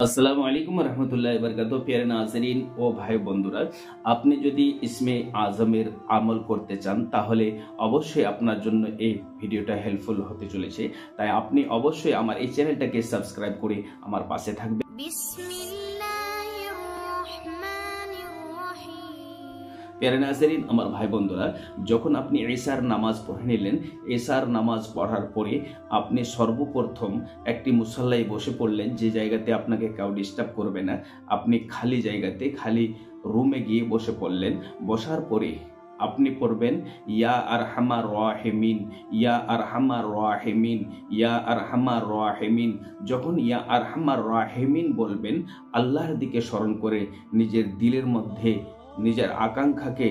আসসালামু আলাইকুম রহমতুল্লাহ বরকাত। প্রিয় নাজরিন ও ভাই বন্ধুরা, আপনি যদি ইসমে আজমের আমল করতে চান তাহলে অবশ্যই আপনার জন্য এই ভিডিওটা হেল্পফুল হতে চলেছে। তাই আপনি অবশ্যই আমার এই চ্যানেলটাকে সাবস্ক্রাইব করে আমার পাশে থাকবেন। প্রিয় নাজরিন, আমার ভাই বন্ধুরা, যখন আপনি ঈশার নামাজ পড়ে নিলেন, ঈশার নামাজ পড়ার পরে আপনি সর্বপ্রথম একটি মুসল্লায় বসে পড়লেন, যে জায়গাতে আপনাকে কেউ ডিস্টার্ব করবে না। আপনি খালি জায়গাতে, খালি রুমে গিয়ে বসে পড়লেন। বসার পরে আপনি পড়বেন ইয়া আরহামার রাহিমিন, ইয়া আরহামার রাহিমিন, ইয়া আরহামার রাহিমিন। যখন ইয়া আরহামার রাহিমিন বলবেন, আল্লাহর দিকে স্মরণ করে নিজের দিলের মধ্যে নিজের আকাঙ্ক্ষাকে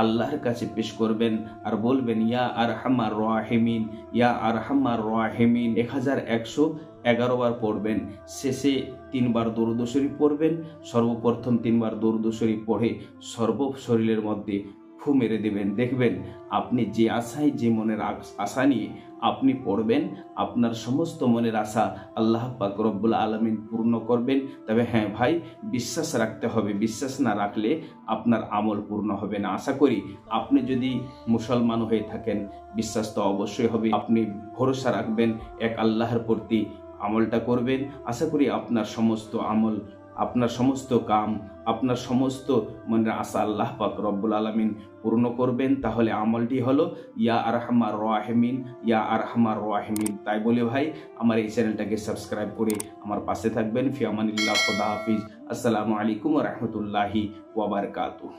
আল্লাহর কাছে পেশ করবেন আর বলবেন ইয়া আরহামার রাহিমিন, ইয়া আরহামার রাহিমিন। 1111 বার পড়বেন। শেষে 3 বার দরুদ শরীফ পড়বেন। সর্বপ্রথম 3 বার দরুদ শরীফ পড়ে সর্ব শরীরের মধ্যে ফু মেরে দেবেন। দেখবেন আপনি যে আশায়, যে মনের আশা নিয়ে আপনি পড়বেন, আপনার সমস্ত মনের আশা আল্লাহ পাক রব্বুল আলামিন পূর্ণ করবেন। তবে হ্যাঁ ভাই, বিশ্বাস রাখতে হবে। বিশ্বাস না রাখলে আপনার আমল পূর্ণ হবে না। আশা করি আপনি যদি মুসলমান হয়ে থাকেন, বিশ্বাস তো অবশ্যই হবে। আপনি ভরসা রাখবেন এক আল্লাহর প্রতি, আমলটা করবেন। আশা করি আপনার সমস্ত আমল, আপনার সমস্ত কাম, আপনার সমস্ত মনের আশা আল্লাহ পাক রব্বুল আলামিন পূর্ণ করবেন। তাহলে আমলটি হলো ইয়া আরহামার রাহিমিন, ইয়া আরহামার রাহিমিন। তাই বলে ভাই, আমার এই চ্যানেলটাকে সাবস্ক্রাইব করে আমার পাশে থাকবেন। ফি আমানিল্লাহ, খুদা হাফিজ। আসসালামু আলাইকুম ওয়া রাহমাতুল্লাহি ওয়া বারাকাতুহু।